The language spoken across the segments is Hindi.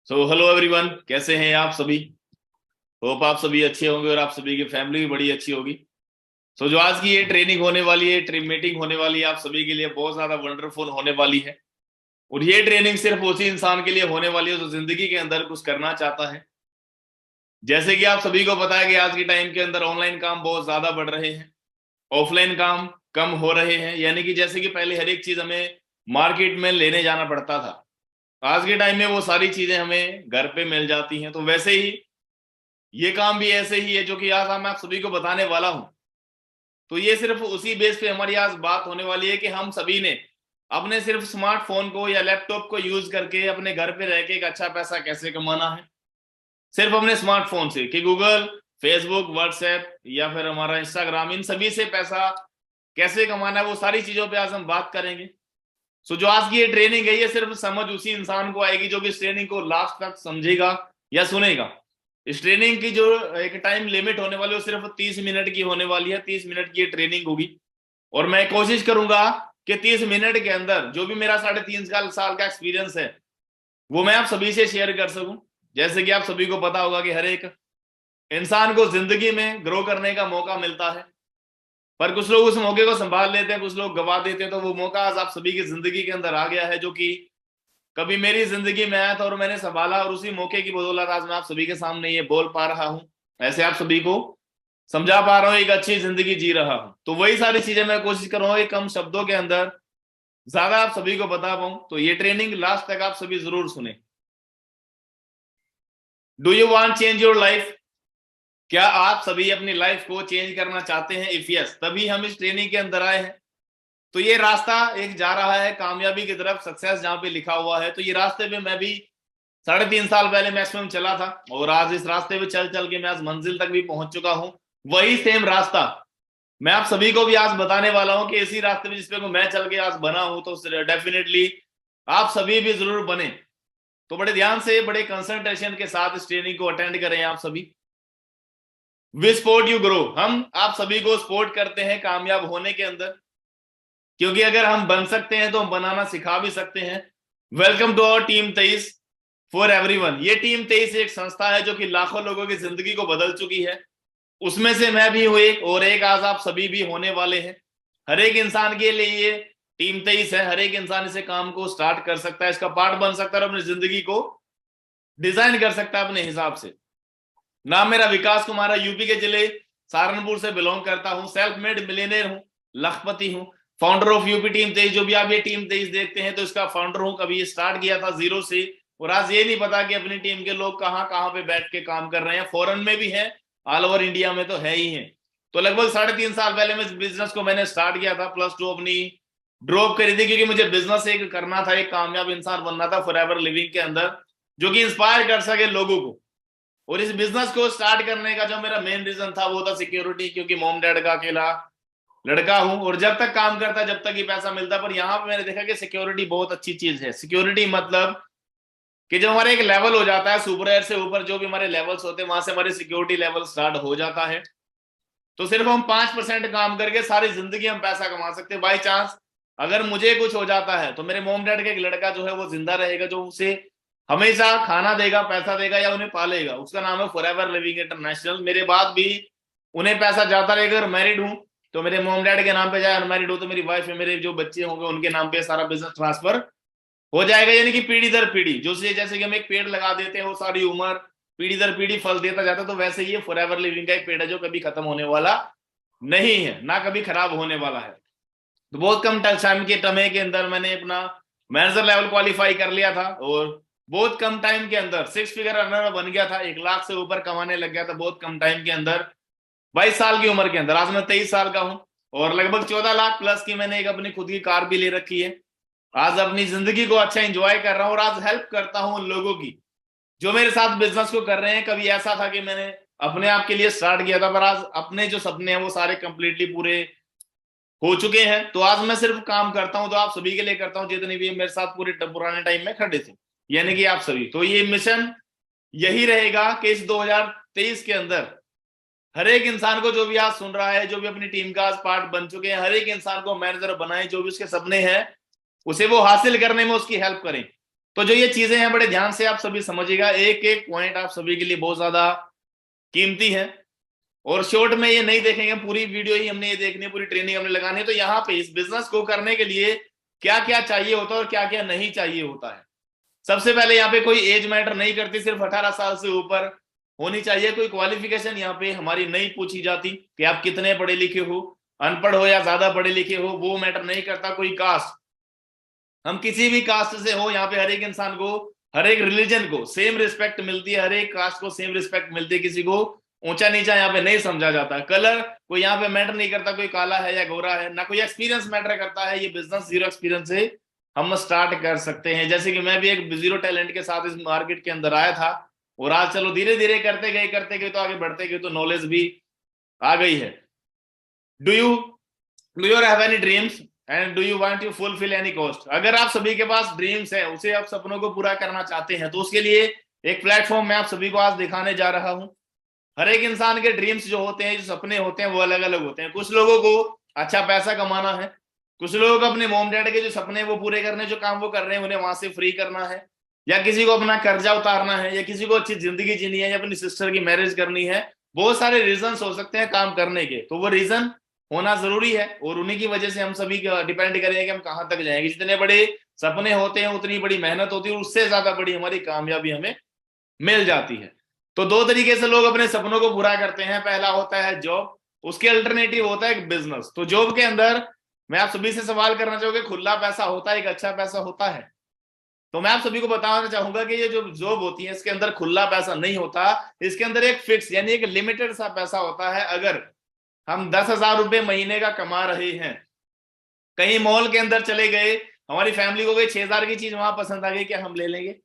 हेलो एवरीवन, कैसे हैं आप सभी। होप आप सभी अच्छे होंगे और आप सभी की फैमिली भी बड़ी अच्छी होगी। जो आज की ये ट्रेनिंग होने वाली है, मीटिंग होने वाली है, आप सभी के लिए बहुत ज्यादा वंडरफुल होने वाली है। और ये ट्रेनिंग सिर्फ उसी इंसान के लिए होने वाली है जो जिंदगी के अंदर कुछ करना चाहता है। जैसे कि आप सभी को पता है कि आज के टाइम के अंदर ऑनलाइन काम बहुत ज्यादा बढ़ रहे हैं, ऑफलाइन काम कम हो रहे हैं। यानी कि जैसे कि पहले हर एक चीज हमें मार्केट में लेने जाना पड़ता था, आज के टाइम में वो सारी चीजें हमें घर पे मिल जाती हैं। तो वैसे ही ये काम भी ऐसे ही है जो कि आज मैं आप सभी को बताने वाला हूं। तो ये सिर्फ उसी बेस पे हमारी आज बात होने वाली है कि हम सभी ने अपने सिर्फ स्मार्टफोन को या लैपटॉप को यूज करके अपने घर पे रह के एक अच्छा पैसा कैसे कमाना है, सिर्फ अपने स्मार्टफोन से। कि गूगल, फेसबुक, व्हाट्सएप या फिर हमारा इंस्टाग्राम, इन सभी से पैसा कैसे कमाना है, वो सारी चीजों पे आज हम बात करेंगे। जो आज की ये ट्रेनिंग है, ये सिर्फ समझ उसी इंसान को आएगी जो कि इस ट्रेनिंग को लास्ट तक समझेगा या सुनेगा। इस ट्रेनिंग की जो एक टाइम लिमिट होने वाली है वो सिर्फ 30 मिनट की होने वाली है। 30 मिनट की ये ट्रेनिंग होगी और मैं कोशिश करूंगा कि 30 मिनट के अंदर जो भी मेरा 3.5 साल का एक्सपीरियंस है वो मैं आप सभी से शेयर कर सकूं। जैसे कि आप सभी को पता होगा कि हर एक इंसान को जिंदगी में ग्रो करने का मौका मिलता है, पर कुछ लोग उस मौके को संभाल लेते हैं, कुछ लोग गवा देते हैं। तो वो मौका आज आप सभी की जिंदगी के अंदर आ गया है जो कि कभी मेरी जिंदगी में आया था और मैंने संभाला, और उसी मौके की बदौलत आज मैं आप सभी के सामने ये बोल पा रहा हूं, ऐसे आप सभी को समझा पा रहा हूं, एक अच्छी जिंदगी जी रहा हूं। तो वही सारी चीजें मैं कोशिश करूंगा कि कम शब्दों के अंदर ज्यादा आप सभी को बता पाऊं। तो ये ट्रेनिंग लास्ट तक आप सभी जरूर सुने। Do you want change your life? क्या आप सभी अपनी लाइफ को चेंज करना चाहते हैं? इफ यस, तभी हम इस ट्रेनिंग के अंदर आए हैं। तो ये रास्ता एक जा रहा है कामयाबी की तरफ, सक्सेस जहां पे लिखा हुआ है। तो ये रास्ते पे मैं भी 3.5 साल पहले मैक्सिमम चला था और आज इस रास्ते पे चल चल के मैं आज मंजिल तक भी पहुंच चुका हूं। वही सेम रास्ता मैं आप सभी को भी आज बताने वाला हूं कि इसी रास्ते पे जिसपे मैं चल के आज बना हूं, तो डेफिनेटली आप सभी भी जरूर बने। तो बड़े ध्यान से, बड़े कंसंट्रेशन के साथ इस ट्रेनिंग को अटेंड करें आप सभी। वी सपोर्ट यू ग्रो, हम आप सभी को सपोर्ट करते हैं कामयाब होने के अंदर, क्योंकि अगर हम बन सकते हैं तो हम बनाना सिखा भी सकते हैं। Welcome to our team 23 for everyone. ये टीम 23 एक संस्था है जो कि लाखों लोगों की जिंदगी को बदल चुकी है। उसमें से मैं भी हूं एक, और एक आज आप सभी भी होने वाले हैं। हर एक इंसान के लिए ये टीम 23 है। हर एक इंसान इसे काम को स्टार्ट कर सकता है, इसका पार्ट बन सकता है और अपनी जिंदगी को डिजाइन कर सकता है अपने हिसाब से। नाम मेरा विकास कुमार है, यूपी के जिले सहारनपुर से बिलोंग करता हूं, सेल्फ मेड मिलियनेयर हूं, लखपति हूं, फाउंडर ऑफ यूपी टीम 23। जो भी आप ये टीम 23 देखते हैं तो इसका फाउंडर हूं। कभी ये स्टार्ट किया था जीरो से, और आज ये नहीं पता कि अपनी टीम के लोग कहाँ कहाँ पे बैठ के काम कर रहे हैं। फॉरेन में भी है, ऑल ओवर इंडिया में तो है ही है। तो लगभग 3.5 साल पहले मैं इस बिजनेस को मैंने स्टार्ट किया था। +2 अपनी ड्रॉप करी थी क्योंकि मुझे बिजनेस एक करना था, एक कामयाब इंसान बनना था फॉरएवर लिविंग के अंदर, जो कि इंस्पायर कर सके लोगों को। और इस बिजनेस को स्टार्ट करने का जो मेरा मेन रीजन था वो था सिक्योरिटी, क्योंकि मॉम डैड का अकेला लड़का हूं और जब तक काम करता जब तक ही पैसा मिलता। पर यहां पे मैंने देखा कि सिक्योरिटी बहुत अच्छी चीज है। सिक्योरिटी मतलब कि जब हमारा एक लेवल हो जाता है, सुपर एयर से ऊपर जो भी हमारे लेवल्स होते हैं, वहां से हमारे सिक्योरिटी लेवल स्टार्ट हो जाता है। तो सिर्फ हम 5% काम करके सारी जिंदगी हम पैसा कमा सकते हैं। बाई चांस अगर मुझे कुछ हो जाता है तो मेरे मोम डैड का एक लड़का जो है वो जिंदा रहेगा, जो उसे हमेशा खाना देगा, पैसा देगा या उन्हें पालेगा। उसका नाम है फॉरएवर लिविंग इंटरनेशनल। मेरे बाद भी उन्हें पैसा जाता रहेगा। अगर मैरिड हूं तो मेरे मोम डैड के नाम पे जाए, अनमैरिड हो तो मेरी वाइफ है, मेरे जो बच्चे होंगे उनके नाम पे सारा बिजनेस ट्रांसफर हो जाएगा। यानी कि पीढ़ी दर पीढ़ी, जो से जैसे कि हम एक पेड़ लगा देते हैं वो सारी उम्र पीढ़ी दर पीढ़ी फल देता जाता है, तो वैसे ही ये फॉरएवर लिविंग का एक पेड़ है जो कभी खत्म होने वाला नहीं है, ना कभी खराब होने वाला है। तो बहुत कम टाइम के समय के अंदर मैंने अपना मैनेजर लेवल क्वालिफाई कर लिया था और बहुत कम टाइम के अंदर 6 फिगर अर्नर बन गया था। 1 लाख से ऊपर कमाने लग गया था बहुत कम टाइम के अंदर, 22 साल की उम्र के अंदर। आज मैं 23 साल का हूं और लगभग 14 लाख प्लस की मैंने एक अपनी खुद की कार भी ले रखी है। आज अपनी जिंदगी को अच्छा एंजॉय कर रहा हूं और आज हेल्प करता हूं उन लोगों की जो मेरे साथ बिजनेस को कर रहे हैं। कभी ऐसा था कि मैंने अपने आप के लिए स्टार्ट किया था, पर आज अपने जो सपने हैं वो सारे कंप्लीटली पूरे हो चुके हैं। तो आज मैं सिर्फ काम करता हूं तो आप सभी के लिए करता हूं, जितने भी मेरे साथ पूरे पुराने टाइम में खड़े थे, यानी कि आप सभी। तो ये मिशन यही रहेगा कि इस 2023 के अंदर हर एक इंसान को, जो भी आज सुन रहा है, जो भी अपनी टीम का आज पार्ट बन चुके हैं, हर एक इंसान को मैनेजर बनाए, जो भी उसके सपने हैं उसे वो हासिल करने में उसकी हेल्प करें। तो जो ये चीजें हैं बड़े ध्यान से आप सभी समझिएगा, एक एक पॉइंट आप सभी के लिए बहुत ज्यादा कीमती है। और शॉर्ट में ये नहीं देखेंगे, पूरी वीडियो ही हमने ये देखनी है, पूरी ट्रेनिंग हमने लगानी है। तो यहाँ पे इस बिजनेस को करने के लिए क्या क्या चाहिए होता है और क्या क्या नहीं चाहिए होता है। सबसे पहले यहाँ पे कोई एज मैटर नहीं करती, सिर्फ 18 साल से ऊपर होनी चाहिए। कोई क्वालिफिकेशन यहाँ पे हमारी नहीं पूछी जाती कि आप कितने पढ़े लिखे हो, अनपढ़ हो या ज्यादा पढ़े लिखे हो, वो मैटर नहीं करता। कोई कास्ट, हम किसी भी कास्ट से हो, यहाँ पे हर एक इंसान को, हर एक रिलीजन को सेम रिस्पेक्ट मिलती है, हर एक कास्ट को सेम रिस्पेक्ट मिलती है, किसी को ऊंचा नीचा यहाँ पे नहीं समझा जाता। कलर कोई यहाँ पे मैटर नहीं करता, कोई काला है या गोरा है, ना कोई एक्सपीरियंस मैटर करता है। ये बिजनेस जीरो एक्सपीरियंस से हम स्टार्ट कर सकते हैं। जैसे कि मैं भी एक जीरो टैलेंट के साथ इस मार्केट के अंदर आया था, और आज चलो धीरे धीरे करते गए तो आगे बढ़ते गए तो नॉलेज भी आ गई है। Do you have any dreams and do you want to fulfil any cost? अगर आप सभी के पास ड्रीम्स है, उसे आप सपनों को पूरा करना चाहते हैं, तो उसके लिए एक प्लेटफॉर्म मैं आप सभी को आज दिखाने जा रहा हूं। हर एक इंसान के ड्रीम्स जो होते हैं, जो सपने होते हैं, वो अलग अलग होते हैं। कुछ लोगों को अच्छा पैसा कमाना है, कुछ लोगों को अपने मॉम डैड के जो सपने वो पूरे करने, जो काम वो कर रहे हैं उन्हें वहां से फ्री करना है, या किसी को अपना कर्जा उतारना है, या किसी को अच्छी जिंदगी जीनी है, या अपनी सिस्टर की मैरिज करनी है। बहुत सारे रीजन हो सकते हैं काम करने के, तो वो रीजन होना जरूरी है, और उन्हीं की वजह से हम सभी डिपेंड करेंगे कि हम कहाँ तक जाएंगे। जितने बड़े सपने होते हैं उतनी बड़ी मेहनत होती है, उससे ज्यादा बड़ी हमारी कामयाबी हमें मिल जाती है। तो दो तरीके से लोग अपने सपनों को पूरा करते हैं। पहला होता है जॉब, उसके अल्टरनेटिव होता है बिजनेस। तो जॉब के अंदर मैं आप सभी से सवाल करना चाहूंगा, खुला पैसा होता है, एक अच्छा पैसा होता है? तो मैं आप सभी को बताना चाहूंगा कि ये जो जॉब होती है इसके अंदर खुला पैसा नहीं होता, इसके अंदर एक फिक्स यानी एक लिमिटेड सा पैसा होता है। अगर हम 10,000 रुपए महीने का कमा रहे हैं, कहीं मॉल के अंदर चले गए, हमारी फैमिली को कोई 6,000 की चीज वहां पसंद आ गई, क्या हम ले लेंगे?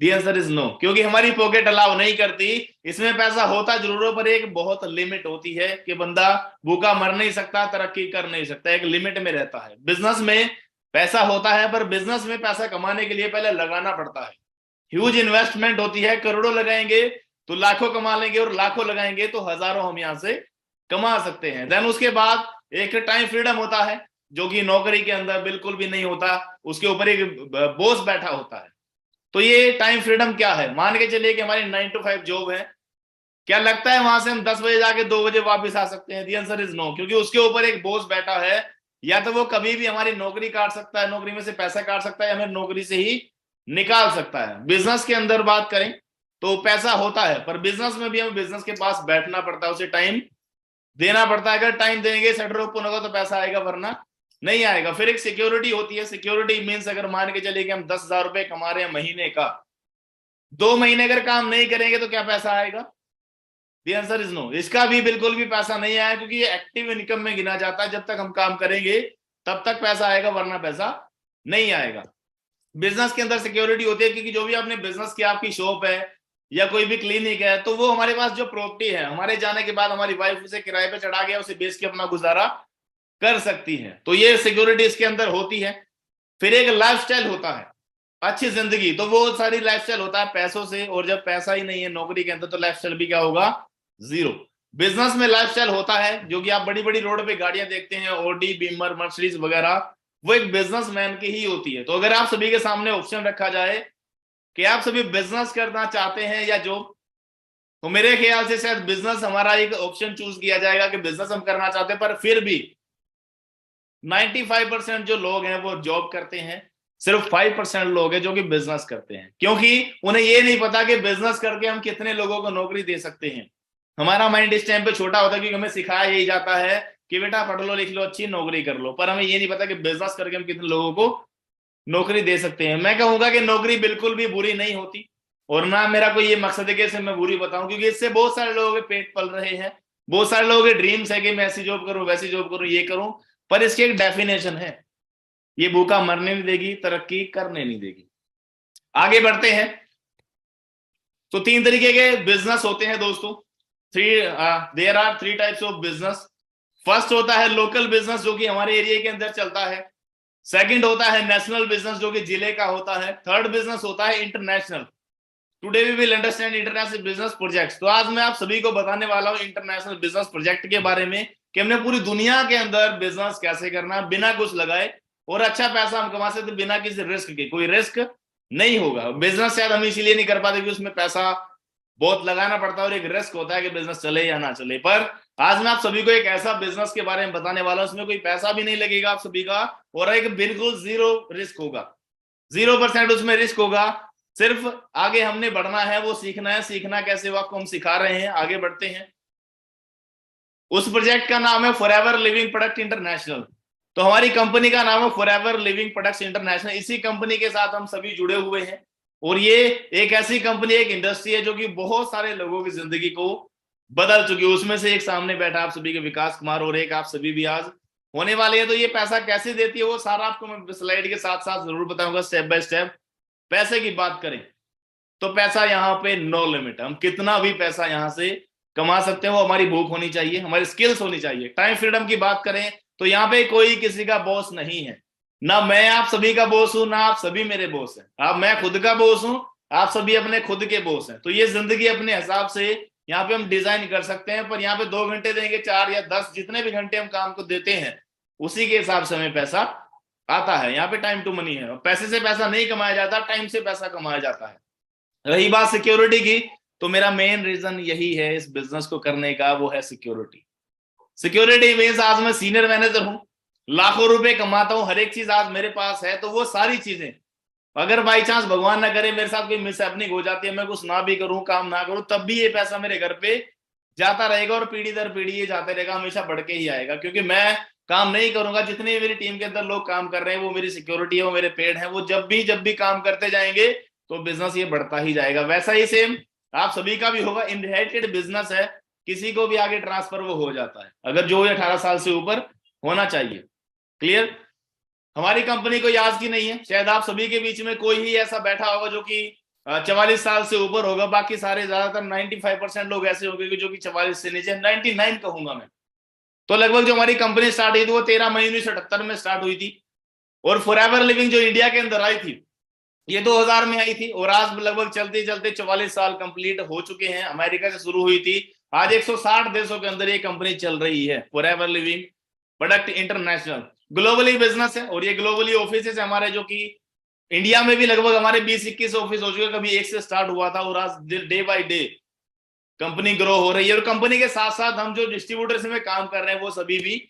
दी आंसर इज नो, क्योंकि हमारी पॉकेट अलाउ नहीं करती। इसमें पैसा होता जरूर है, पर एक बहुत लिमिट होती है कि बंदा भूखा मर नहीं सकता, तरक्की कर नहीं सकता, एक लिमिट में रहता है। बिजनेस में पैसा होता है, पर बिजनेस में पैसा कमाने के लिए पहले लगाना पड़ता है। ह्यूज इन्वेस्टमेंट होती है, करोड़ों लगाएंगे तो लाखों कमा लेंगे, और लाखों लगाएंगे तो हजारों हम यहां से कमा सकते हैं। देन उसके बाद एक टाइम फ्रीडम होता है, जो कि नौकरी के अंदर बिल्कुल भी नहीं होता। उसके ऊपर एक बॉस बैठा होता है। तो ये टाइम फ्रीडम क्या है? मान के चलिए कि हमारी 9 to 5 जॉब है, क्या लगता है वहां से हम 10 बजे जाके 2 बजे वापस आ सकते हैं? दी आंसर इज नो, क्योंकि उसके ऊपर एक बॉस बैठा है। या तो वो कभी भी हमारी नौकरी काट सकता है, नौकरी में से पैसा काट सकता है, या हमें नौकरी से ही निकाल सकता है। बिजनेस के अंदर बात करें तो पैसा होता है, पर बिजनेस में भी हमें बिजनेस के पास बैठना पड़ता है, उसे टाइम देना पड़ता है। अगर टाइम देंगे, शटर ओपन होगा तो पैसा आएगा, वरना नहीं आएगा। फिर एक सिक्योरिटी होती है। सिक्योरिटी मीन्स अगर मान के चलिए कि हम 10,000 रुपए कमा रहे हैं महीने का, 2 महीने अगर काम नहीं करेंगे तो क्या पैसा आएगा? द आंसर इज नो, इसका भी बिल्कुल भी पैसा नहीं आया, क्योंकि ये एक्टिव इनकम में गिना जाता है। जब तक हम काम करेंगे तब तक पैसा आएगा, वरना पैसा नहीं आएगा। बिजनेस के अंदर सिक्योरिटी होती है, क्योंकि जो भी आपने बिजनेस किया, आपकी शॉप है या कोई भी क्लिनिक है, तो वो हमारे पास जो प्रॉपर्टी है, हमारे जाने के बाद हमारी वाइफ उसे किराए पे चढ़ा गया, उसे बेच के अपना गुजारा कर सकती है। तो ये सिक्योरिटी इसके अंदर होती है। फिर एक लाइफस्टाइल होता है, अच्छी जिंदगी। तो वो सारी लाइफस्टाइल होता है पैसों से, और जब पैसा ही नहीं है नौकरी के अंदर, तो लाइफस्टाइल भी क्या होगा? जीरो। बिजनेस में लाइफस्टाइल होता है, जो कि आप बड़ी बड़ी रोड पे गाड़ियां देखते हैं, ऑडी, बीमर, मर्सिडीज वगैरह, वो एक बिजनेसमैन की ही होती है। तो अगर आप सभी के सामने ऑप्शन रखा जाए कि आप सभी बिजनेस करना चाहते हैं या जॉब, तो मेरे ख्याल से शायद बिजनेस हमारा एक ऑप्शन चूज किया जाएगा कि बिजनेस हम करना चाहते हैं। पर फिर भी 95% जो लोग हैं वो जॉब करते हैं, सिर्फ 5% लोग हैं जो कि बिजनेस करते हैं, क्योंकि उन्हें ये नहीं पता कि बिजनेस करके हम कितने लोगों को नौकरी दे सकते हैं। हमारा माइंड इस टाइम पे छोटा होता है, क्योंकि हमें सिखाया यही जाता है कि बेटा पढ़ लो, लिख लो, अच्छी नौकरी कर लो, पर हमें ये नहीं पता कि बिजनेस करके हम कितने लोगों को नौकरी दे सकते हैं। मैं कहूंगा कि नौकरी बिल्कुल भी बुरी नहीं होती, और ना मेरा कोई ये मकसद है कि इसे मैं बुरी बताऊं, क्योंकि इससे बहुत सारे लोगों के पेट पल रहे हैं, बहुत सारे लोगों के ड्रीम्स है कि मैं ऐसी जॉब करूं, वैसी जॉब करूं, ये करूं, पर इसकी एक डेफिनेशन है। ये भूखा मरने नहीं देगी, तरक्की करने नहीं देगी। आगे बढ़ते हैं। तो 3 तरीके के बिजनेस होते हैं दोस्तों। There are 3 types of business. First होता है लोकल बिजनेस, जो कि हमारे एरिया के अंदर चलता है। सेकंड होता है नेशनल बिजनेस, जो कि जिले का होता है। थर्ड बिजनेस होता है international. Today we will understand international business projects. तो आज मैं आप सभी को बताने वाला हूं इंटरनेशनल बिजनेस प्रोजेक्ट के बारे में, कि हमने पूरी दुनिया के अंदर बिजनेस कैसे करना बिना कुछ लगाए, और अच्छा पैसा हम कमा सकते बिना किसी रिस्क के। कोई रिस्क नहीं होगा। बिजनेस शायद हम इसीलिए नहीं कर पाते कि उसमें पैसा बहुत लगाना पड़ता है और एक रिस्क होता है कि बिजनेस चले या ना चले। पर आज मैं आप सभी को एक ऐसा बिजनेस के बारे में बताने वाला हूं, उसमें कोई पैसा भी नहीं लगेगा आप सभी का, और एक बिल्कुल जीरो रिस्क होगा, 0% उसमें रिस्क होगा। सिर्फ आगे हमने बढ़ना है, वो सीखना है। सीखना कैसे वो आपको हम सिखा रहे हैं, आगे बढ़ते हैं। उस प्रोजेक्ट का नाम है फॉरएवर लिविंग प्रोडक्ट इंटरनेशनल। तो हमारी कंपनी का नाम है फॉरएवर लिविंग प्रोडक्ट्स इंटरनेशनल। इसी कंपनी के साथ हम सभी जुड़े हुए हैं, और ये एक ऐसी कंपनी, एक इंडस्ट्री है जो कि बहुत सारे लोगों की जिंदगी को बदल चुकी है। उसमें से एक सामने बैठा आप सभी के विकास कुमार, और एक आप सभी भी आज होने वाले हैं। तो ये पैसा कैसे देती है वो सारा आपको मैं स्लाइड के साथ साथ जरूर बताऊंगा, स्टेप बाय स्टेप। पैसे की बात करें तो पैसा यहाँ पे नो लिमिट, हम कितना भी पैसा यहाँ से कमा सकते हैं। वो हमारी भूख होनी चाहिए, हमारी स्किल्स होनी चाहिए। टाइम फ्रीडम की बात करें तो यहाँ पे कोई किसी का बॉस नहीं है, ना मैं आप सभी का बॉस हूं, ना आप सभी मेरे बॉस हैं। आप, मैं खुद का बॉस हूं, आप सभी अपने खुद के बॉस हैं। तो ये जिंदगी अपने हिसाब से यहाँ पे हम डिजाइन कर सकते हैं। पर यहाँ पे 2 घंटे देंगे, 4 या 10, जितने भी घंटे हम काम को देते हैं उसी के हिसाब से हमें पैसा आता है। यहाँ पे टाइम टू मनी है। पैसे से पैसा नहीं कमाया जाता, टाइम से पैसा कमाया जाता है। रही बात सिक्योरिटी की, तो मेरा मेन रीजन यही है इस बिजनेस को करने का, वो है सिक्योरिटी। सिक्योरिटी मीन्स आज मैं सीनियर मैनेजर हूं, लाखों रुपए कमाता हूं, हर एक चीज आज मेरे पास है। तो वो सारी चीजें अगर बाई चांस भगवान ना करे मेरे साथ कोई मिसहैपनिंग हो जाती है, मैं कुछ ना भी करूं, काम ना करूं, तब भी ये पैसा मेरे घर पे जाता रहेगा, और पीढ़ी दर पीढ़ी ये जाते रहेगा, हमेशा बढ़ के ही आएगा। क्योंकि मैं काम नहीं करूंगा, जितने मेरी टीम के अंदर लोग काम कर रहे हैं वो मेरी सिक्योरिटी है, वो मेरे पेड़ है। वो जब भी काम करते जाएंगे तो बिजनेस ये बढ़ता ही जाएगा। वैसा ही सेम आप सभी का भी होगा। इनहेरिटेड बिजनेस है, किसी को भी आगे ट्रांसफर वो हो जाता है, अगर जो 18 साल से ऊपर होना चाहिए। क्लियर? हमारी कंपनी कोई आज की नहीं है। शायद आप सभी के बीच में कोई ही ऐसा बैठा होगा जो कि 44 साल से ऊपर होगा। बाकी सारे ज्यादातर 95% लोग ऐसे होंगे जो कि 44 से नीचे, 99 कहूंगा मैं। तो लगभग जो हमारी कंपनी स्टार्ट हुई थी वो 13 मई 1978 में स्टार्ट हुई थी। और फॉरएवर लिविंग जो इंडिया के अंदर आई थी ये 2000 में आई थी, और आज लगभग चलते चलते 44 साल कंप्लीट हो चुके हैं। अमेरिका से शुरू हुई थी, आज 160 देशों के अंदर ये कंपनी चल रही है, forever living product international. Globally business है, और ये ग्लोबली ऑफिस है हमारे, जो कि इंडिया में भी लगभग हमारे 20-21 ऑफिस हो चुके। कभी एक से स्टार्ट हुआ था, और आज day by day company grow हो रही है। और कंपनी के साथ साथ हम जो डिस्ट्रीब्यूटर्स में काम कर रहे हैं वो सभी भी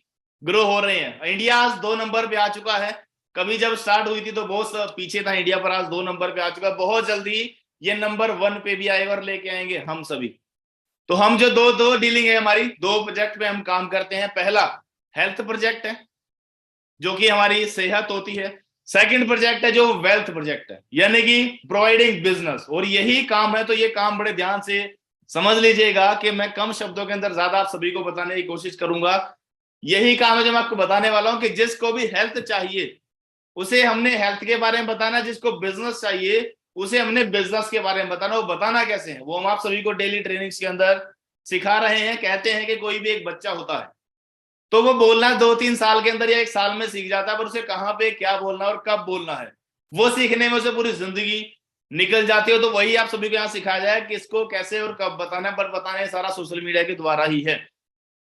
ग्रो हो रहे हैं। इंडिया आज 2 नंबर पे आ चुका है। कभी जब स्टार्ट हुई थी तो बहुत पीछे था इंडिया, पर आज 2 नंबर पे आ चुका है। बहुत जल्दी ये नंबर 1 पे भी आएगा, और लेके आएंगे हम सभी। तो हम जो दो डीलिंग है हमारी, 2 प्रोजेक्ट पे हम काम करते हैं। पहला हेल्थ प्रोजेक्ट है, जो कि हमारी सेहत होती है। सेकंड प्रोजेक्ट है जो वेल्थ प्रोजेक्ट है, यानी कि प्रोवाइडिंग बिजनेस। और यही काम है, तो ये काम बड़े ध्यान से समझ लीजिएगा कि मैं कम शब्दों के अंदर ज्यादा आप सभी को बताने की कोशिश करूंगा। यही काम है जो मैं आपको बताने वाला हूं, कि जिसको भी हेल्थ चाहिए उसे हमने हेल्थ के बारे में बताना, जिसको बिजनेस चाहिए उसे हमने बिजनेस के बारे में बताना। वो बताना कैसे है वो हम आप सभी को डेली ट्रेनिंग्स के अंदर सिखा रहे हैं। कहते हैं कि कोई भी एक बच्चा होता है तो वो बोलना 2-3 साल के अंदर या 1 साल में सीख जाता है, पर उसे कहाँ पे क्या बोलना और कब बोलना है वो सीखने में उसे पूरी जिंदगी निकल जाती है। तो वही आप सभी को यहाँ सिखाया जाए कि इसको कैसे और कब बताना है, पर बताना है सारा सोशल मीडिया के द्वारा ही है।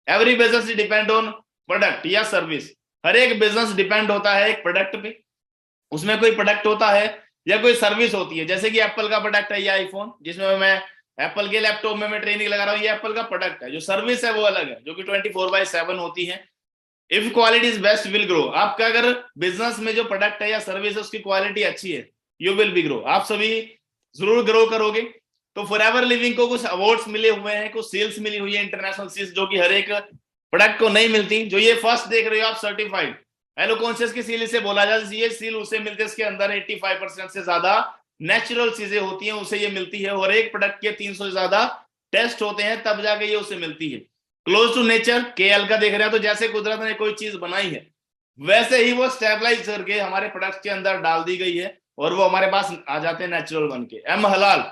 Every business depend on product या सर्विस। हर एक बिजनेस डिपेंड होता है एक प्रोडक्ट पे, उसमें कोई प्रोडक्ट होता है या कोई सर्विस होती है। जैसे कि एप्पल का प्रोडक्ट है ये आईफोन, जिसमें मैं एप्पल के लैपटॉप में मैं ट्रेनिंग लगा रहा हूँ, ये एप्पल का प्रोडक्ट है। जो सर्विस है वो अलग है, जो कि 24/7 होती है। If quality is best will grow. आपका अगर बिजनेस में जो प्रोडक्ट है या सर्विस है उसकी क्वालिटी अच्छी है, यू विल बी ग्रो, आप सभी जरूर ग्रो करोगे। तो फॉरएवर लिविंग को कुछ अवार्ड्स मिले हुए हैं, कुछ सील्स मिली हुई है, इंटरनेशनल सील्स, जो कि हर एक प्रोडक्ट को नहीं मिलती। जो ये फर्स्ट देख रहे हो आप, सर्टिफाइड हेलो कॉन्शियस की सील इसे बोला जाता है। ये सील उसे मिलती है, इसके अंदर 85% से ज्यादा नेचुरल चीजें होती हैं, उसे ये मिलती है। और एक प्रोडक्ट के 300 से ज्यादा टेस्ट होते हैं, तब जाके ये उसे मिलती है। क्लोज टू नेचर केएल का देख रहे हैं, तो जैसे कुदरत ने कोई चीज बनाई है वैसे ही वो स्टेबलाइज करके हमारे प्रोडक्ट के अंदर डाल दी गई है, और वो हमारे पास आ जाते हैं नेचुरल बन के। एम हलाल,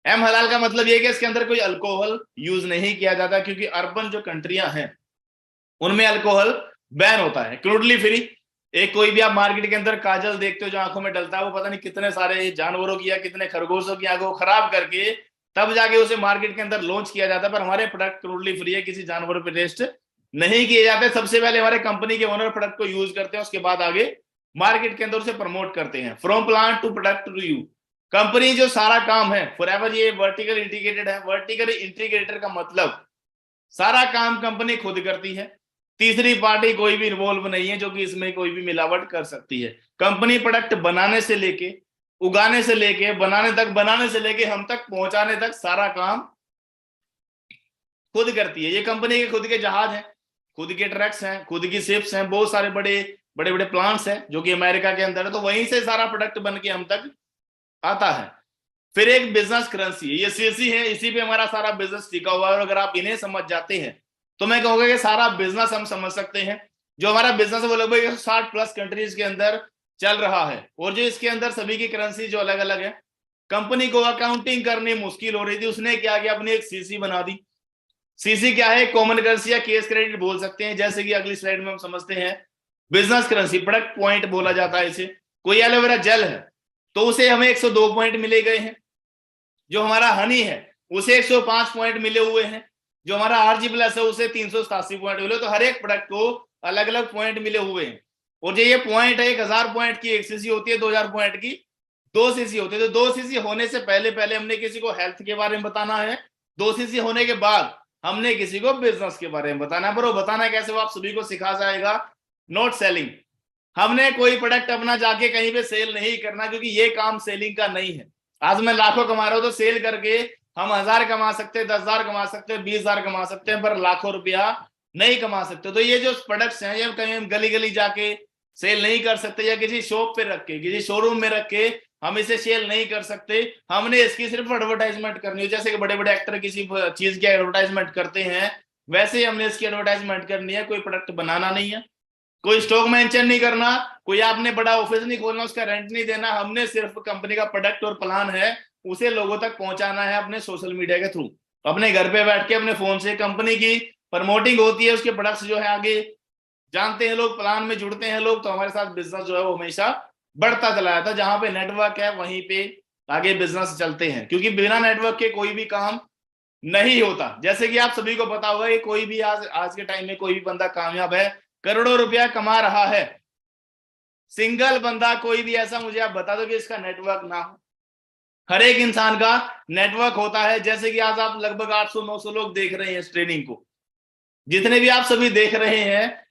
एम हलाल का मतलब ये कि इसके अंदर कोई अल्कोहल यूज नहीं किया जाता, क्योंकि अर्बन जो कंट्रियां हैं उनमें अल्कोहल बैन होता है। क्रूडली फ्री, एक कोई भी आप मार्केट के अंदर काजल देखते हो जो आंखों में डलता है, वो पता नहीं कितने सारे जानवरों की या कितने खरगोशों की आंखों को खराब करके तब जाके उसे मार्केट के अंदर लॉन्च किया जाता है। पर हमारे प्रोडक्ट क्रूडली फ्री है, किसी जानवर पे टेस्ट नहीं किए जाते। सबसे पहले हमारे कंपनी के ओनर प्रोडक्ट को यूज करते हैं, उसके बाद आगे मार्केट के अंदर उसे प्रमोट करते हैं। From plant to product to you, company जो सारा काम है फॉरएवर, ये वर्टिकल इंटीग्रेटेड है। वर्टिकल इंटीग्रेटेड का मतलब सारा काम कंपनी खुद करती है, तीसरी पार्टी कोई भी इन्वॉल्व नहीं है जो कि इसमें कोई भी मिलावट कर सकती है। कंपनी प्रोडक्ट बनाने से लेके, उगाने से लेके, बनाने तक, बनाने से लेके हम तक पहुंचाने तक सारा काम खुद करती है। ये कंपनी के खुद के जहाज हैं, खुद के ट्रक्स हैं, खुद की शिप्स हैं, बहुत सारे बड़े बड़े बड़े प्लांट्स हैं जो कि अमेरिका के अंदर है, तो वहीं से सारा प्रोडक्ट बन के हम तक आता है। फिर एक बिजनेस करेंसी है, ये सीसी है, इसी पे हमारा सारा बिजनेस टिका हुआ है। और अगर आप इन्हें समझ जाते हैं तो मैं कहूंगा कि सारा बिजनेस हम समझ सकते हैं। जो हमारा बिजनेस है वो लगभग 60+ कंट्रीज के अंदर चल रहा है, और जो इसके अंदर सभी की करेंसी जो अलग अलग है, कंपनी को अकाउंटिंग करनी मुश्किल हो रही थी, उसने क्या किया, अपनी एक सीसी बना दी। सीसी क्या है, कॉमन करेंसी या केस क्रेडिट बोल सकते हैं, जैसे कि अगली स्लाइड में हम समझते हैं। बिजनेस करेंसी, प्रोडक्ट पॉइंट बोला जाता है इसे। कोई एलोवेरा जेल है तो उसे हमें 102 पॉइंट मिले गए हैं। जो हमारा हनी है उसे 105 पॉइंट मिले हुए हैं। जो हमारा आरजी प्लस है उसे 387 पॉइंट मिले। तो हर एक प्रोडक्ट को अलग अलग पॉइंट मिले हुए हैं। और जो ये पॉइंट है, 1000 पॉइंट की एक सीसी होती है, 2000 पॉइंट की 2 सीसी होती है। तो 2 सीसी होने से पहले पहले हमने किसी को हेल्थ के बारे में बताना है, 2 सीसी होने के बाद हमने किसी को बिजनेस के बारे में बताना है। पर वो बताना कैसे, वो आप सभी को सिखा जाएगा। नॉट सेलिंग, हमने कोई प्रोडक्ट अपना जाके कहीं पे सेल नहीं करना, क्योंकि ये काम सेलिंग का नहीं है। आज मैं लाखों कमा रहा हूं तो सेल करके हम 1000 कमा सकते हैं, 10,000 कमा सकते हैं, 20,000 कमा सकते हैं, पर लाखों रुपया नहीं कमा सकते। तो ये जो प्रोडक्ट्स हैं ये कहीं हम गली गली जाके सेल नहीं कर सकते, या किसी शॉप पे रख के, किसी शोरूम में रख के हम इसे सेल नहीं कर सकते। हमने इसकी सिर्फ एडवर्टाइजमेंट करनी है, जैसे कि बड़े बड़े एक्टर किसी चीज की एडवर्टाइजमेंट करते हैं, वैसे ही हमने इसकी एडवर्टाइजमेंट करनी है। कोई प्रोडक्ट बनाना नहीं है, कोई स्टॉक मेंशन नहीं करना, कोई आपने बड़ा ऑफिस नहीं खोलना, उसका रेंट नहीं देना। हमने सिर्फ कंपनी का प्रोडक्ट और प्लान है उसे लोगों तक पहुंचाना है अपने सोशल मीडिया के थ्रू। अपने घर पे बैठ के अपने फोन से कंपनी की प्रमोटिंग होती है, उसके प्रोडक्ट्स जो है आगे जानते हैं लोग, प्लान में जुड़ते हैं लोग। तो हमारे साथ बिजनेस जो है वो हमेशा बढ़ता चला जाता है। जहां पे नेटवर्क है वहीं पे आगे बिजनेस चलते हैं, क्योंकि बिना नेटवर्क के कोई भी काम नहीं होता। जैसे कि आप सभी को पता होगा कि कोई भी आज के टाइम में कोई भी बंदा कामयाब है, करोड़ों रुपया कमा रहा है, सिंगल बंदा कोई भी ऐसा मुझे आप बता दो कि इसका नेटवर्क ना हो। हर एक इंसान का नेटवर्क होता है। जैसे कि आज आप लगभग 800-900 लोग देख रहे हैं इस ट्रेनिंग को, जितने भी आप सभी देख रहे हैं,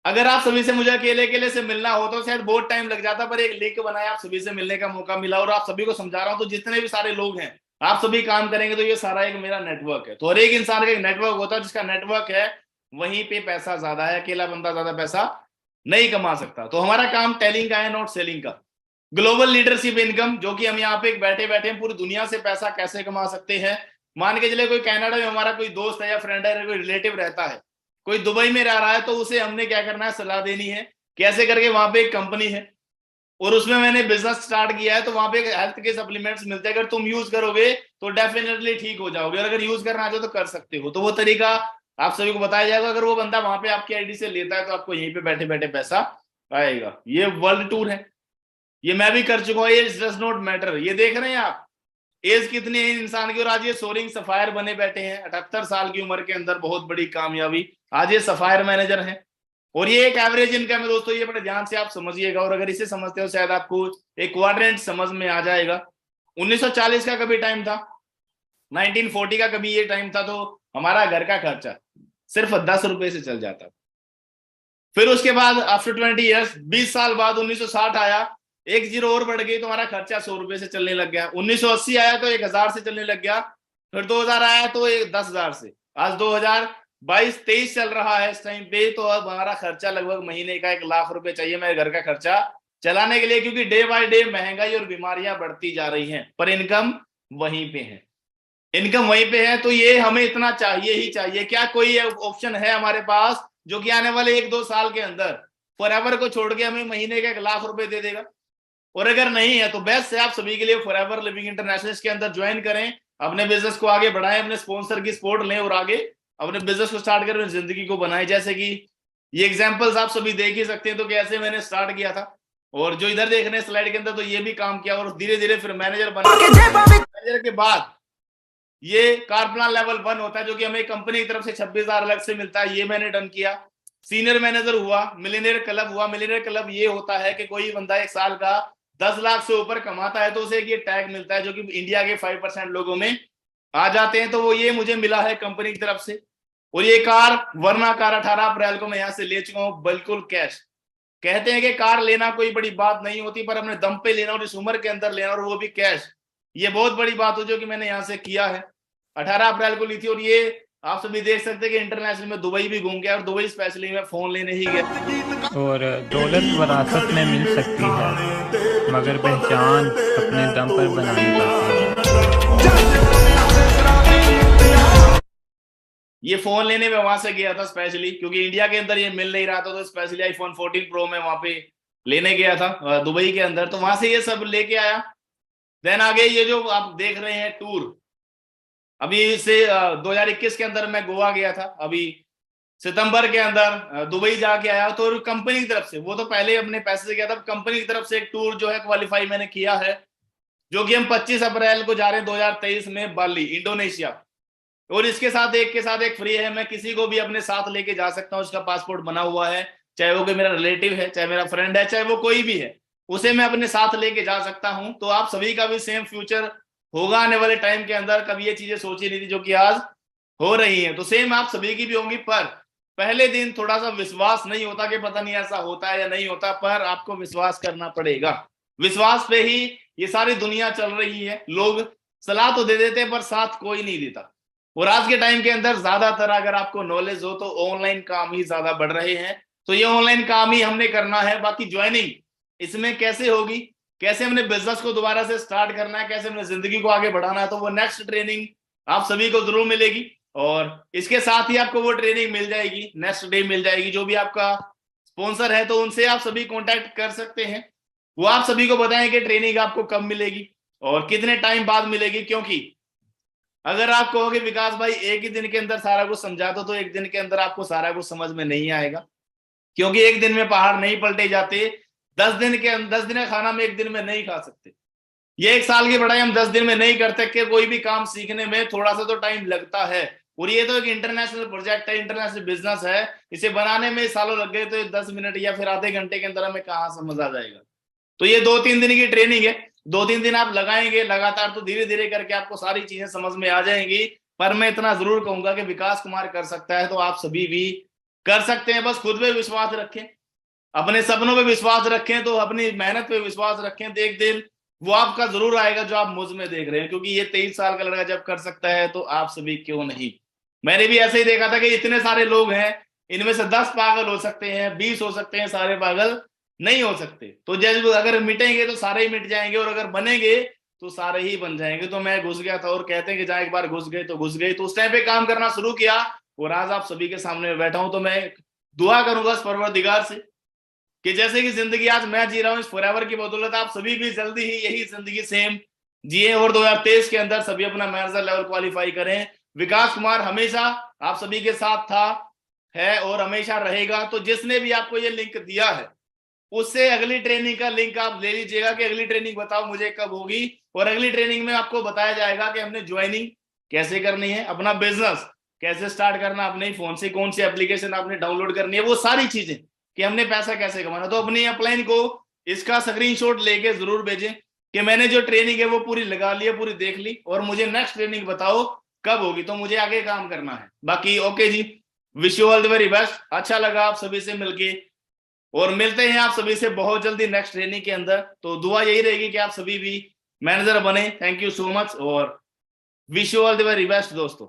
अगर आप सभी से मुझे अकेले अकेले से मिलना हो तो शायद बहुत टाइम लग जाता, पर एक लिंक बनाया, आप सभी से मिलने का मौका मिला और आप सभी को समझा रहा हूं। तो जितने भी सारे लोग हैं, आप सभी काम करेंगे तो ये सारा एक मेरा नेटवर्क है। तो हर एक इंसान का एक नेटवर्क होता है, जिसका नेटवर्क है वहीं पे पैसा ज्यादा है। अकेला बंदा ज्यादा पैसा नहीं कमा सकता। तो हमारा काम टेलिंग का है, नॉट सेलिंग का। ग्लोबल लीडरशिप इनकम, जो कि हम यहाँ पे बैठे बैठे पूरी दुनिया से पैसा कैसे कमा सकते हैं। मान के चले कोई कनाडा में हमारा कोई दोस्त है या फ्रेंड है, कोई रिलेटिव रहता है, कोई दुबई में रह रहा है, तो उसे हमने क्या करना है, सलाह देनी है कैसे करके। वहां पे एक कंपनी है और उसमें मैंने बिजनेस स्टार्ट किया है, तो वहां पे हेल्थ के सप्लीमेंट्स मिलते हैं, अगर तुम यूज करोगे तो डेफिनेटली ठीक हो जाओगे, और अगर यूज करना चाहो तो कर सकते हो। तो वो तरीका आप सभी को बताया जाएगा। अगर वो बंदा वहां पे आपकी आईडी से लेता है तो आपको यहीं पे बैठे बैठे पैसा आएगा। ये वर्ल्ड टूर है, ये मैं भी कर चुका हूँ। ये डज नॉट मैटर। ये देख रहे हैं आप एज कितनी है इंसान की, और आज ये सोरिंग सफायर बने बैठे हैं 78 साल की उम्र के अंदर, बहुत बड़ी कामयाबी। आज ये सफायर मैनेजर हैं और ये एक एवरेज इनकम है दोस्तों। ये बड़े ध्यान से आप समझिएगा, और अगर इसे समझते हो शायद आपको एक क्वाड्रेंट समझ में आ जाएगा। 1940 का कभी टाइम था, 1940 का कभी ये टाइम था, तो हमारा घर का खर्चा सिर्फ 10 रुपए से चल जाता। फिर उसके बाद आफ्टर 20 ईयर्स, 20 साल बाद 1960 आया, एक जीरो और बढ़ गई तो हमारा खर्चा 100 रुपए से चलने लग गया। 1980 आया तो 1000 से चलने लग गया। फिर 2000 आया तो 10,000 से। आज 2022-23 चल रहा है इस टाइम पे, तो अब हमारा खर्चा लगभग महीने का 1 लाख रुपए चाहिए मेरे घर का खर्चा चलाने के लिए, क्योंकि डे बाय डे महंगाई और बीमारियां बढ़ती जा रही हैं, पर इनकम वहीं पे है। इनकम वहीं पे है, तो ये हमें इतना चाहिए ही चाहिए। क्या कोई ऑप्शन है हमारे पास जो कि आने वाले 1-2 साल के अंदर फॉरएवर को छोड़ के हमें महीने का 1 लाख रुपए दे देगा? और अगर नहीं है तो बेस्ट है आप सभी के लिए फॉरएवर लिविंग इंटरनेशनल के अंदर ज्वाइन करें, अपने बिजनेस को आगे बढ़ाएं, अपने स्पॉन्सर की सपोर्ट लें और आगे अपने बिजनेस को स्टार्ट करें, जिंदगी को बनाएं। जैसे कि ये एग्जांपल्स आप सभी देख ही सकते हैं, तो कैसे मैंने स्टार्ट किया था, और जो इधर देख रहे हैं स्लाइड के अंदर, तो ये भी काम किया और धीरे धीरे फिर मैनेजर बना। मैनेजर के बाद ये कार प्लान लेवल 1 होता है, जो कि हमें कंपनी की तरफ से 26,000 अलग से मिलता है, ये मैंने डन किया। सीनियर मैनेजर हुआ, मिलियनेयर क्लब हुआ। मिलियनेयर क्लब ये होता है कि कोई बंदा 1 साल का 10 लाख से ऊपर कमाता है तो उसे एक ये टैग मिलता है जो कि इंडिया के 5% लोगों में आ जाते हैं। तो वो ये मुझे मिला है कंपनी की तरफ से। और ये कार, वरना कार 18 अप्रैल को मैं यहाँ से ले चुका हूँ बिल्कुल कैश। कहते हैं कि कार लेना कोई बड़ी बात नहीं होती, पर अपने दम पे लेना और इस उम्र के अंदर लेना और वो भी कैश, ये बहुत बड़ी बात हो जो कि मैंने यहाँ से किया है। 18 अप्रैल को ली थी। और ये आप सभी देख सकते हैं कि इंटरनेशनल में दुबई भी घूम गया और दुबई स्पेशली मैं फोन लेने ही गया। और दौलत विरासत में मिल सकती है मगर पहचान अपने दम पर बनानी पड़ती है। ये फोन लेने में वहां से गया था स्पेशली, क्योंकि इंडिया के अंदर ये मिल नहीं रहा था, तो स्पेशली आईफोन 14 प्रो में वहां पे लेने गया था दुबई के अंदर। तो वहां से ये सब लेके आया। देन आगे ये जो आप देख रहे हैं टूर, अभी से 2021 के अंदर मैं गोवा गया था, अभी सितंबर के अंदर दुबई जाके आया। तो कंपनी की तरफ से, वो तो पहले अपने पैसे से गया था, कंपनी की तरफ से एक टूर जो है क्वालिफाई मैंने किया है, जो कि हम 25 अप्रैल को जा रहे हैं 2023 में बाली, इंडोनेशिया। और इसके साथ एक फ्री है। मैं किसी को भी अपने साथ लेके जा सकता हूँ, उसका पासपोर्ट बना हुआ है, चाहे वो कोई मेरा रिलेटिव है, चाहे मेरा फ्रेंड है, चाहे वो कोई भी है, उसे मैं अपने साथ लेके जा सकता हूँ। तो आप सभी का भी सेम फ्यूचर होगा आने वाले टाइम के अंदर। कभी ये चीजें सोची नहीं थी जो कि आज हो रही है, तो सेम आप सभी की भी होंगी। पर पहले दिन थोड़ा सा विश्वास नहीं होता कि पता नहीं ऐसा होता है या नहीं होता, पर आपको विश्वास करना पड़ेगा। विश्वास पे ही ये सारी दुनिया चल रही है। लोग सलाह तो दे देते हैं पर साथ कोई नहीं देता। और आज के टाइम के अंदर ज्यादातर अगर आपको नॉलेज हो तो ऑनलाइन काम ही ज्यादा बढ़ रहे हैं। तो ये ऑनलाइन काम ही हमने करना है। बाकी ज्वाइनिंग इसमें कैसे होगी, कैसे हमने बिजनेस को दोबारा से स्टार्ट करना है, कैसे हमने जिंदगी को आगे बढ़ाना है, तो वो नेक्स्ट ट्रेनिंग आप सभी को जरूर मिलेगी। और इसके साथ ही आपको वो ट्रेनिंग मिल जाएगी, नेक्स्ट डे मिल जाएगी। जो भी आपका स्पॉन्सर है तो उनसे आप सभी कॉन्टैक्ट कर सकते हैं, वो आप सभी को बताएं कि ट्रेनिंग आपको कब मिलेगी और कितने टाइम बाद मिलेगी। क्योंकि अगर आप कहोगे विकास भाई एक ही दिन के अंदर सारा कुछ समझा दो, तो एक दिन के अंदर आपको सारा कुछ समझ में नहीं आएगा, क्योंकि एक दिन में पहाड़ नहीं पलटे जाते। 10 दिन का खाना हम एक दिन में नहीं खा सकते। ये 1 साल की पढ़ाई हम 10 दिन में नहीं कर सकते। कोई भी काम सीखने में थोड़ा सा तो टाइम लगता है। और ये तो एक इंटरनेशनल प्रोजेक्ट है, इंटरनेशनल बिजनेस है, इसे बनाने में सालों लग गए, तो 10 मिनट या फिर आधे घंटे के अंदर हमें कहाँ समझ आ जाएगा। तो ये 2-3 दिन की ट्रेनिंग है, 2-3 दिन आप लगाएंगे लगातार तो धीरे धीरे करके आपको सारी चीजें समझ में आ जाएंगी। पर मैं इतना जरूर कहूंगा कि विकास कुमार कर सकता है तो आप सभी भी कर सकते हैं। बस खुद पे विश्वास रखें, अपने सपनों पे विश्वास रखें, तो अपनी मेहनत पे विश्वास रखें, तो एक दिन वो आपका जरूर आएगा जो आप मुझ में देख रहे हैं। क्योंकि ये 23 साल का लड़का जब कर सकता है तो आप सभी क्यों नहीं। मैंने भी ऐसे ही देखा था कि इतने सारे लोग हैं, इनमें से 10 पागल हो सकते हैं, 20 हो सकते हैं, सारे पागल नहीं हो सकते। तो जब अगर मिटेंगे तो सारे ही मिट जाएंगे, और अगर बनेंगे तो सारे ही बन जाएंगे। तो मैं घुस गया था, और कहते हैं कि जहां एक बार घुस गए तो घुस गए। तो उस टाइम पे काम करना शुरू किया, और आज आप सभी के सामने बैठा हूं। तो मैं दुआ करूंगा इस परवरदिगार से कि जैसे कि जिंदगी आज मैं जी रहा हूँ इस फॉरएवर की बदौलत, आप सभी भी जल्दी ही यही जिंदगी सेम जिए, और 2023 के अंदर सभी अपना मैनेजर लेवल क्वालिफाई करें। विकास कुमार हमेशा आप सभी के साथ था, है और हमेशा रहेगा। तो जिसने भी आपको ये लिंक दिया है उससे अगली ट्रेनिंग का लिंक आप ले लीजिएगा कि अगली ट्रेनिंग बताओ मुझे कब होगी। और अगली ट्रेनिंग में आपको बताया जाएगा कि हमने ज्वाइनिंग कैसे करनी है, अपना बिजनेस कैसे स्टार्ट करना, अपने फोन से कौन सी एप्लीकेशन आपने डाउनलोड करनी है, वो सारी चीजें, कि हमने पैसा कैसे कमाना। तो अपनी अपलाइन को इसका स्क्रीनशॉट लेके जरूर भेजें कि मैंने जो ट्रेनिंग है वो पूरी लगा ली है, पूरी देख ली, और मुझे नेक्स्ट ट्रेनिंग बताओ कब होगी, तो मुझे आगे काम करना है। बाकी ओके जी, wish you all the very best. अच्छा लगा आप सभी से मिलके, और मिलते हैं आप सभी से बहुत जल्दी नेक्स्ट ट्रेनिंग के अंदर। तो दुआ यही रहेगी कि आप सभी भी मैनेजर बने। थैंक यू सो मच, और wish you all the very best दोस्तों।